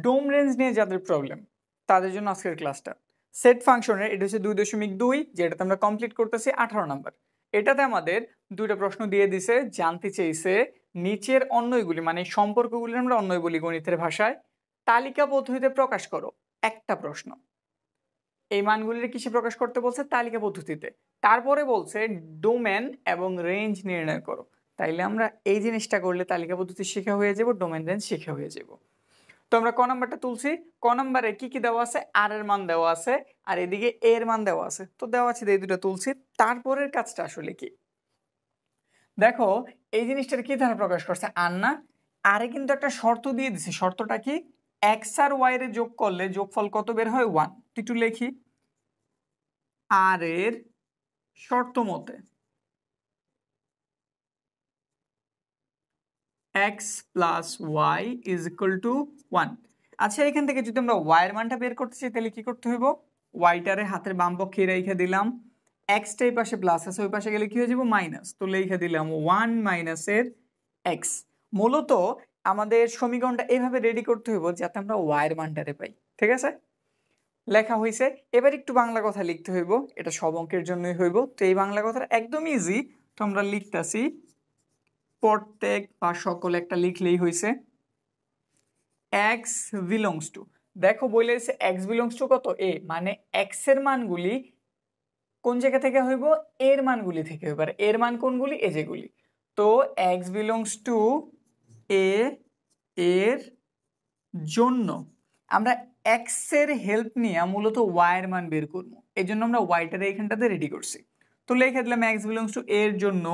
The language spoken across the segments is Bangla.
ডোম রেঞ্জ নিয়ে যাদের প্রবলেম তাদের জন্য আজকের ক্লাসটা। সেট ফাংশনের এটা হচ্ছে 2.2, যেটাতে আমরা কমপ্লিট করতেছি 18 নাম্বার। এটাতে আমাদের দুইটা প্রশ্ন দিয়ে দিছে, জানতে চেয়েছে নিচের অন্যয়গুলি মানে সম্পর্কগুলি আমরা অন্যয় বলি গণিতের ভাষায়, তালিকা পদ্ধতিতে প্রকাশ করো। একটা প্রশ্ন, এই মানগুলির কিসে প্রকাশ করতে বলছে? তালিকা পদ্ধতিতে। তারপরে বলছে ডোমেন এবং রেঞ্জ নির্ণয় করো। তাইলে আমরা এই জিনিসটা করলে তালিকা পদ্ধতি শেখা হয়ে যাব, ডোমেন রেঞ্জ শেখা হয়ে যাব। তো আমরা ক নাম্বারটা তুলছি। ক নাম্বারে কি কি দেওয়া আছে? আর এর মান দেওয়া আছে আর এদিকে এর মান দেওয়া আছে, তো দেওয়া আছে এই দুটো তুলছি। তারপরের কাজটা আসলে কি দেখো, এই জিনিসটার কি ধারা প্রকাশ করছে? আর না, আরে কিন্তু একটা শর্ত দিয়ে দিছে। শর্তটা কি? এক্স আর ওয়াই এর যোগ করলে যোগফল কত বের হয়? 1। একটু লিখি, আর এর শর্ত মতে x plus y is equal to 1। আচ্ছা, এখান থেকে যদি আমরা y এর মানটা বের করতে চাই তাহলে কি করতে হইব? ওয়াইটারে হাতের বাম পক্ষে রেখে দিলাম, এক্সটা এই পাশে প্লাস আছে, ওই পাশে গেলে কি হয়ে যাব? মাইনাস। তো লিখে দিলাম 1 মাইনাসের x। মূলত আমাদের সমীকরণটা এইভাবে রেডি করতে হইব যাতে আমরা y এর মানটারে পাই। ঠিক আছে, লেখা হয়েছে। এবার একটু বাংলা কথা লিখতে হইব, এটা সব অঙ্কের জন্যই হইব। তো এই বাংলা কথাটা একদম ইজি, তো আমরা লিখতেছি প্রত্যেক বা সকল একটা লিখলেই হয়েছে এক্স বিলংস টু। দেখো বলে দিচ্ছে এক্স বিলংস টু কত? এ, মানে এক্স এর মানগুলি কোন জায়গা থেকে হইব? এর মানগুলি থেকে হইব। আর এর মান কোনগুলি? এ যেগুলি। তো এক্স বিলংস টু এ এর জন্য আমরা এক্স এর হেল্প নিয়ে মূলত ওয়াই এর মান বের করবো। এই জন্য আমরা ওয়াইটারে এখানটাতে রেডি করছি। তো লিখে দিলাম এক্স বিলংস টু এর জন্য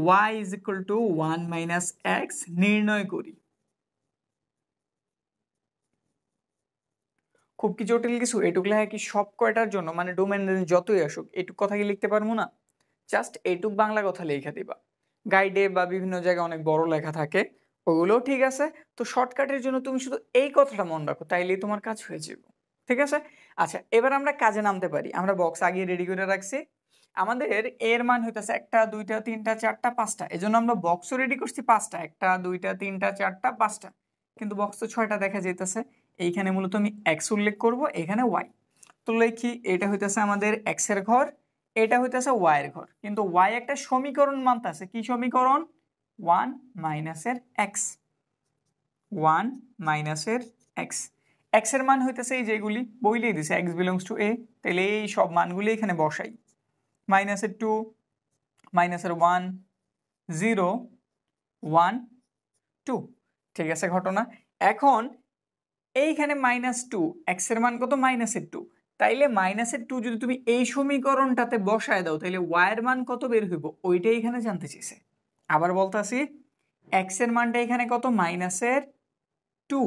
y is equal to 1 minus x নির্ণয় করি। খুব কি জটিল কিছু? এটুক লেখা কি সব কয়টার জন্য মানে ডোমেন যতই আসুক এটুক কথা কি লিখতে পারবো না? জাস্ট এইটুক বাংলা কথা লিখে দিবা। গাইডে বা বিভিন্ন জায়গায় অনেক বড় লেখা থাকে, ওগুলোও ঠিক আছে। তো শর্টকাটের জন্য তুমি শুধু এই কথাটা মনে রাখো, তাইলেই তোমার কাজ হয়ে যাবে। ঠিক আছে, আচ্ছা এবার আমরা কাজে নামতে পারি। আমরা বক্স আগে রেডি করে রাখছি। আমাদের এর মান হইতেছে 1 2 3 4 5টা, এই জন্য আমরা বক্সও রেডি করছি 5টা। 1 2 3 4 5টা, কিন্তু বক্স তো 6টা দেখা যাইতেছে। এইখানে মূলত আমি এক্স উল্লেখ করব, এখানে ওয়াই। তো লিখি এটা হইতেছে আমাদের এক্স এর ঘর, এটা হইতেছে ওয়াই এর ঘর। কিন্তু ওয়াই একটা সমীকরণ মানতেছে, কি সমীকরণ? 1 মাইনাসের এক্স, 1 মাইনাসের এক্স। এক্স এর মান হইতেছে এই যেগুলি বইলেই দিছে, এক্স বিলংস টু এ। তাহলে এই সব মানগুলি এখানে বসাই। মাইনাসের 2, মাইনাসের 1, 0, 1, 2। ঠিক আছে ঘটনা। এখন এইখানে -2, এক্স এর মান কত? -2। তাইলে -2 যদি তুমি এই সমীকরণটাতে বসায় দাও তাহলে ওয়াই এর মান কত বের হইব? ওইটাই এখানে জানতে চাইছে। আবার বলতাছি, এক্স এর মানটা এখানে কত? -2।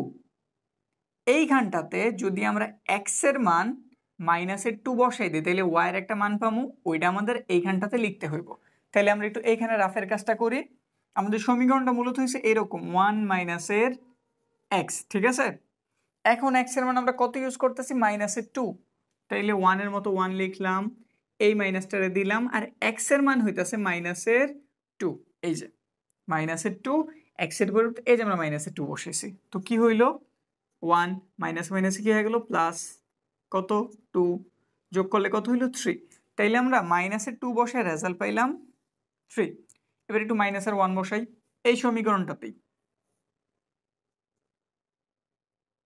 এইখানটাতে যদি আমরা এক্স এর মান -2 বসাই দিই তাহলে ওয়াই এর একটা মান পামু, ওইটা আমাদের এইখানটাতে লিখতে হইব। তাহলে আমরা একটু এইখানে রাফের কাজটা করি। আমাদের সমীকরণটা মূলত হয়েছে এরকম 1 মাইনাসের এক্স। ঠিক আছে, এখন এক্স এর মান আমরা কত ইউজ করতেছি? -2। তাইলে 1 এর মতো 1 লিখলাম, এই মাইনাসটারে দিলাম, আর এক্স এর মান হইতাছে -2। এই যে -2, এক্স এর পরিবর্তে এই যে আমরা -2 বসেছি। তো কি হইল? 1 মাইনাস মাইনাসে কি হয়ে গেল? প্লাস কত? 2, যোগ করলে কত হইল? 3। তাইলে আমরা -2 বসায় রেজাল্ট পাইলাম 3। এবার একটু মাইনাসের 1 বসাই এই সমীকরণটাতেই।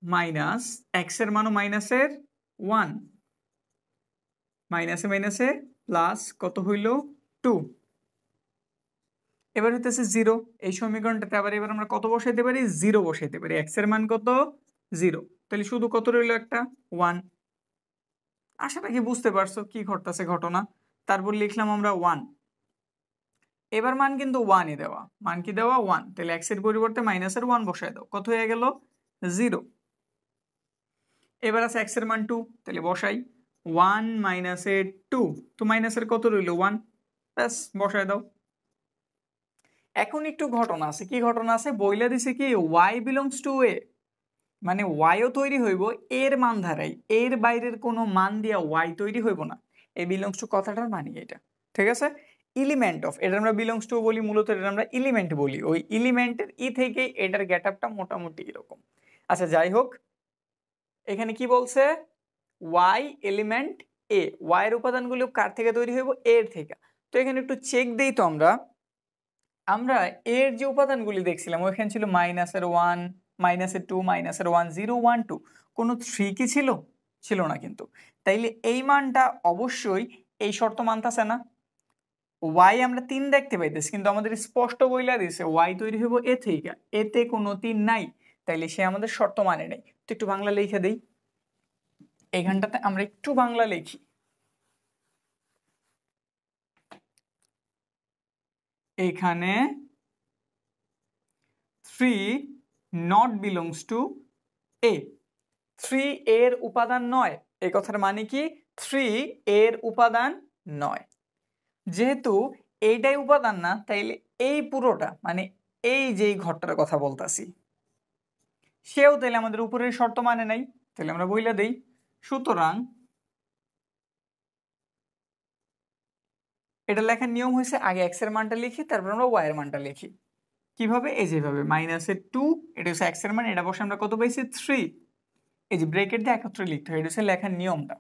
মাইনাস এক্স এর মানও -1, মাইনাসে মাইনাসে প্লাস কত হইল? 2। এবার হইতেছে 0। এই সমীকরণটাতে আবার এবার আমরা কত বসাইতে পারি? 0 বসাইতে পারি। এক্স এর মান কত? 0। তাহলে শুধু কত রইল? একটা 1। আশা রাখি বুঝতে পারছো কি ঘটতেছে ঘটনা। তারপর লিখলাম আমরা 1। এবার মান কিন্তু 1ই দেওয়া, মান কি দেওয়া? 1। তাহলে এক্স এর পরিবর্তে মাইনাসের 1 বসায় দাও, কত হয়ে গেল? 0। এবার আছে এক্স এর মান 2, তাহলে বসাই 1 মাইনাসের 2। তো মাইনাসের কত রইল? 1। ব্যাস, বসায় দাও। এখন একটু ঘটনা আছে। কি ঘটনা আছে? বইলা দিছে কি ওয়াই বিলংস টু এ, মানে ওয়াইও তৈরি হইব এর মান ধারাই, এর বাইরের কোনো মান দিয়া ওয়াই তৈরি হইব না। এই বিলংস টু কথাটার মানে এটা। ঠিক আছে, এলিমেন্ট অফ, এটা আমরা বিলংস টু বলি, মূলত এটা আমরা এলিমেন্ট বলি। ওই এলিমেন্টের ই থেকে এটার গেট আপটা মোটামুটি এরকম। আচ্ছা যাই হোক, এখানে কি বলছে ওয়াই এলিমেন্ট এ, ওয়াই এর উপাদানগুলো কার থেকে তৈরি হইব এর থেকে। তো এখানে একটু চেক দেই তো আমরা এর যে উপাদানগুলি দেখছিলাম ওইখানে ছিল -1 -2 -1 0 1 2, কোনো 3 কি ছিল? ছিল না কিন্তু। তাইলে এই মানটা অবশ্যই এই শর্ত মানতাছে না। ওয়াই আমরা 3 দেখতে পাইতেছি কিন্তু আমাদের স্পষ্ট বইলা দিছে ওয়াই তৈরি হইব এ থেকে, এতে কোনো 3 নাই, তাইলে সে আমাদের শর্ত মানে নেই। তো একটু বাংলা লিখে দেই, এইখানটাতে আমরা একটু বাংলা লিখি। এখানে 3 not belongs to A, 3 এর উপাদান নয়। এই কথার মানে কি 3 এর উপাদান নয়। যেহেতু এইটাই উপাদান না, তাইলে এই পুরোটা মানে এই যেই ঘরটার কথা বলতাছি সেও তাইলে আমাদের উপরের শর্ত মানে নাই, তাহলে আমরা বইলা দেই। সুতরাং এটা লেখার নিয়ম হয়েছে আগে এক্স এর মানটা লিখি, তারপর আমরা ওয়াই এর মানটা লিখি। কিভাবে? এই যেভাবে -2, এটা হচ্ছে এক্স এর মান, এটা বসে আমরা কত পাইছি 3, এই যে ব্রেকেট দিয়ে একত্রে লিখতে হয়, এটা হচ্ছে লেখার নিয়মটা।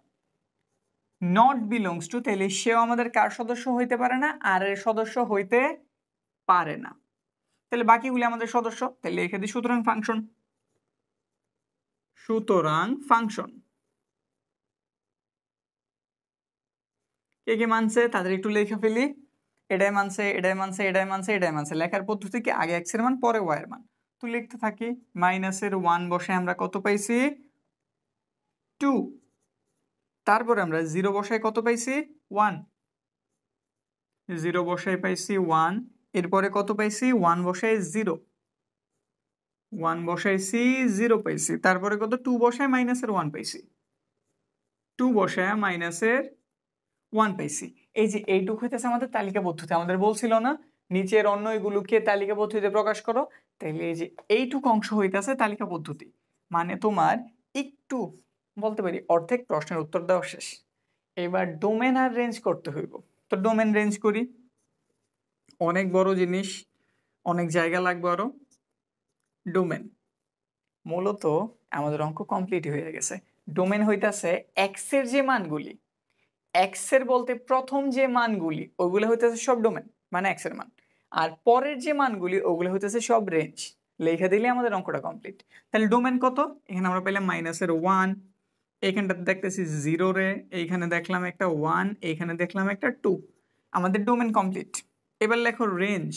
নট বিলংস টু, তাহলে সেও আমাদের কার সদস্য হইতে পারে না? আর এর সদস্য হইতে পারে না। তাহলে বাকিগুলি আমাদের সদস্য, তাহলে লিখে দিই সুতরাং ফাংশন। সুতরাং ফাংশন কে কে মানছে তাদের একটু লিখে ফেলি। এটাই মানছে, এটাই মানছে, এটাই মানছে, এটাই মানছে। লেখার পদ্ধতি কি আগে এক্স এর মান পরে ওয়াই এর মান। তো লিখতে থাকি, -1 বসে আমরা কত পাইছি 2, তারপরে আমরা 0 বসায় কত পাইছি 1, 0 বসায় পাইছি 1, এরপরে কত পাইছি 1 বসায় 0, 1 বসাইছি 0 পাইছি, তারপরে কত 2 বসায় -1 পাইছি, 2 বসায় -1 পাইছি। এই যে এইটুকু হইতেছে আমাদের তালিকা পদ্ধতি। আমাদের বলছিল না নিচের অন্য এগুলোকে তালিকা পদ্ধতিতে প্রকাশ করো, তাইলে এই যে এইটুকু অংশ হইতেছে তালিকা পদ্ধতি। মানে তোমার একটু বলতে পারি অর্ধেক প্রশ্নের উত্তর দেওয়া শেষ। এবার ডোমেন আর রেঞ্জ করতে হইব। তো ডোমেন রেঞ্জ করি, অনেক বড় জিনিস, অনেক জায়গা লাগবে আরো। ডোমেন মূলত আমাদের অঙ্ক কমপ্লিট হয়ে গেছে। ডোমেন হইতাছে এক্স এর যে মানগুলি, এক্স এর বলতে প্রথম যে মানগুলি ওগুলো হইতেছে সব ডোমেন, মানে এক্স এর মান। আর পরের যে মানগুলি ওগুলো হইতেছে সব রেঞ্জ। লেখা দিলে আমাদের অঙ্কটা কমপ্লিট। তাহলে ডোমেন কত? এখানে আমরা পেলাম -1, এইখানটাতে দেখতেছি 0 রে, এইখানে দেখলাম একটা 1, এইখানে দেখলাম একটা 2, আমাদের ডোমেন কমপ্লিট। এবার লেখো রেঞ্জ।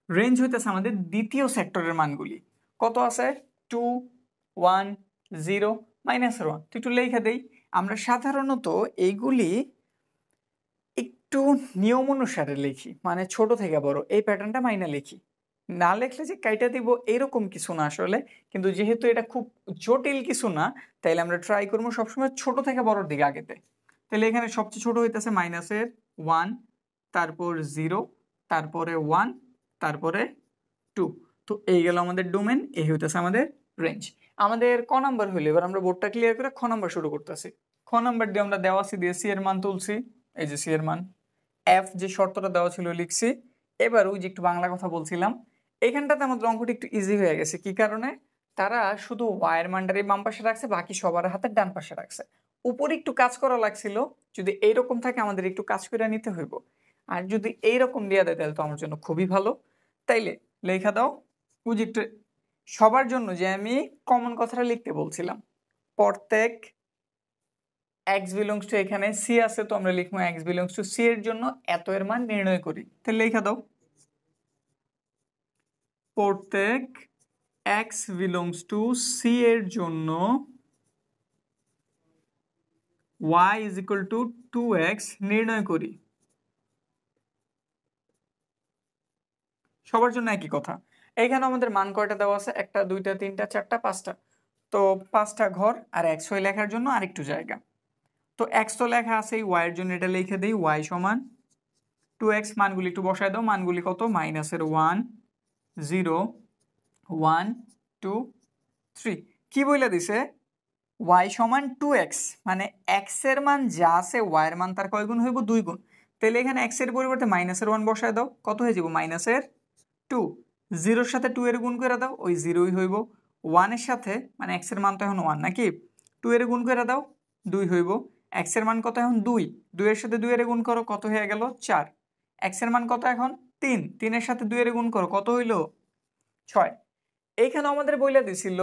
রেঞ্জ হইতেছে আমাদের দ্বিতীয় সেক্টরের মানগুলি। কত আছে 2, 1, 0, -1। তো একটু লেখা দেই। আমরা সাধারণত এইগুলি একটু নিয়ম অনুসারে লিখি, মানে ছোট থেকে বড় এই প্যাটার্নটা মাইনা লিখি। না লিখলে যে কাইটা দিব এরকম কিছু না আসলে, কিন্তু যেহেতু এটা খুব জটিল কিছু না, তাইলে আমরা ট্রাই করবো সবসময় ছোট থেকে বড়র দিকে আগেতে। তাহলে এখানে সবচেয়ে ছোট হইতেছে -1, তারপর 0, তারপরে 1, তারপরে 2। তো এই গেল আমাদের ডোমেন, এই হইতেছে আমাদের রেঞ্জ। আমাদের ক নাম্বার হইলো, এবার আমরা বোর্ডটা ক্লিয়ার করে খ নাম্বার শুরু করতেছি। খ নাম্বার দিয়ে আমরা দেওয়া সি দিয়ে সি এর মান তুলছি, এই যে সি এর মান। এফ যে শর্তটা দেওয়া ছিল লিখছি। এবার ওই যে একটু বাংলা কথা বলছিলাম, এখানটাতে আমাদের অঙ্কটি একটু ইজি হয়ে গেছে। কি কারণে? তারা শুধু ওয়াইয়ের মানটারে বাম পাশে রাখছে, বাকি সবার হাতের ডান পাশে রাখছে। উপরে একটু কাজ করা লাগছিল, যদি এইরকম থাকে আমাদের একটু কাজ করে নিতে হইব। আর যদি এইরকম দেওয়া দেয় তাহলে তো আমার জন্য খুবই ভালো। তাইলে লেখা দাও ওই যে একটু সবার জন্য যে আমি কমন কথাটা লিখতে বলছিলাম, প্রত্যেক এক্স বিলংস টু, এখানে সি আছে তো আমরা লিখবো এক্স বিলংস টু সি এর জন্য এত এর মান নির্ণয় করি। তাহলে লেখা দাও প্রত্যেক এক্স বিলংস টু সি এর জন্য y is equal to 2x নির্ণয় করি। সবার জন্য একই কথা। এখানে আমাদের মান কয়টা দেওয়া আছে? 1টা 2টা 3টা 4টা 5টা। তো 5টা ঘর আর x y লেখার জন্য আরেকটু জায়গা। তো x তো লেখা আছে, y এর জন্য এটা লিখে দেই, y সমান 2x। মানগুলি একটু বসায় দাও, মানগুলি কত? -1, 0, 1, 2, 3। কি বইলা দিছে? y সমান 2x, মানে x এর মান যা আছে y এর মান তার কয় গুণ হইব? 2 গুণ। তাহলে এখানে x এর পরিবর্তে -1 বসায় দাও, কত হয়ে যাব? -2। 0 এর সাথে 2 এর গুণ করে দাও, ওই 0ই হইব। ওয়ানের সাথে মানে এক্স এর মান তো এখন ওয়ান নাকি, 2 এর গুণ করে দাও 2 হইব। এক্স এর মান কত এখন 2, 2 এর সাথে 2 এর গুণ করো কত হয়ে গেল 4। এক্স এর মান কত এখন 3, 3 এর সাথে 2 এর গুণ করো কত হইল 6। এইখানে আমাদের বইলা দিছিল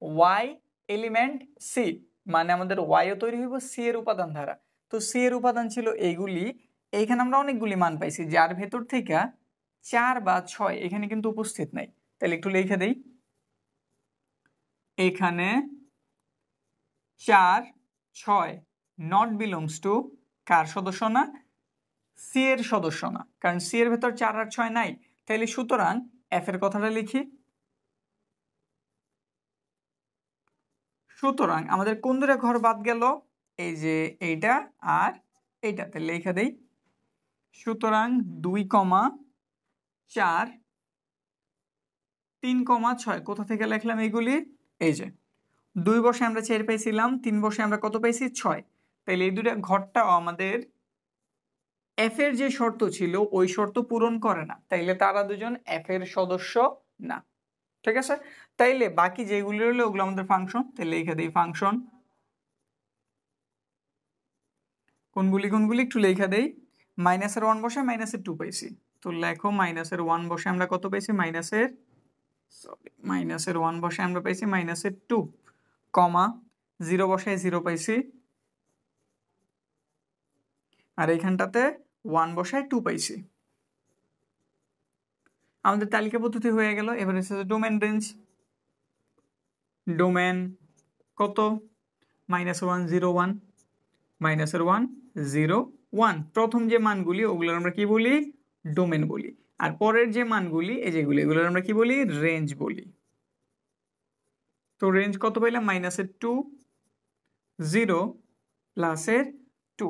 ওয়াই এলিমেন্ট সি, মানে আমাদের ওয়াইও তৈরি হইব সি এর উপাদান দ্বারা। তো সি এর উপাদান ছিল এইগুলি, এইখানে আমরা অনেকগুলি মান পাইছি যার ভেতর থেকে 4 বা 6 এখানে কিন্তু উপস্থিত নাই। তাহলে একটু লিখে দেই, এখানে 4 6 নট বিলংস টু কার সদস্য না, সি এর সদস্য না, কারণ সি এর ভেতর 4 আর 6 নাই। তাহলে সুতরাং এফ এর কথাটা লিখি। সুতরাং আমাদের কোন দুটো ঘর বাদ গেল, এই যে এইটা আর এইটাতে লিখে দেই। সুতরাং 2,4 3,6 কোথা থেকে লিখলাম এইগুলি, এই যে 2 বসে আমরা 4 পাইছিলাম, 3 বসে আমরা কত পাইছি 6। তাহলে এই দুটো ঘরটাও আমাদের এফ এর যে শর্ত ছিল ওই শর্ত পূরণ করে না, তাইলে তারা দুজন এফ এর সদস্য না। ঠিক আছে, তাইলে বাকি যেগুলি রইলো ওগুলো আমাদের ফাংশন। তাহলে লিখে দিই ফাংশন। কোনগুলি কোনগুলি একটু লিখে দেই। মাইনাসের 1 বসে মাইনাসের 2 পাইছি, তো লেখো মাইনাসের 1 বসে আমরা কত পাইছি মাইনাসের 1 বসে আমরা পাইছি মাইনাসের 2, কমা 0 বসায় 0 পাইছি, আর এইখানটাতে 1 বসায় 2 পাইছি। আমাদের তালিকা পদ্ধতি হয়ে গেল। এবার হচ্ছে ডোমেন রেঞ্জ। ডোমেন কত, -1 0 1, -1 0 1, প্রথম যে মানগুলি ওগুলোর আমরা কি বলি ডোমেন বলি, আর পরের যে মানগুলি এই যেগুলি এগুলোর আমরা কি বলি রেঞ্জ বলি। তো রেঞ্জ কত পাইলাম -2 0 +2।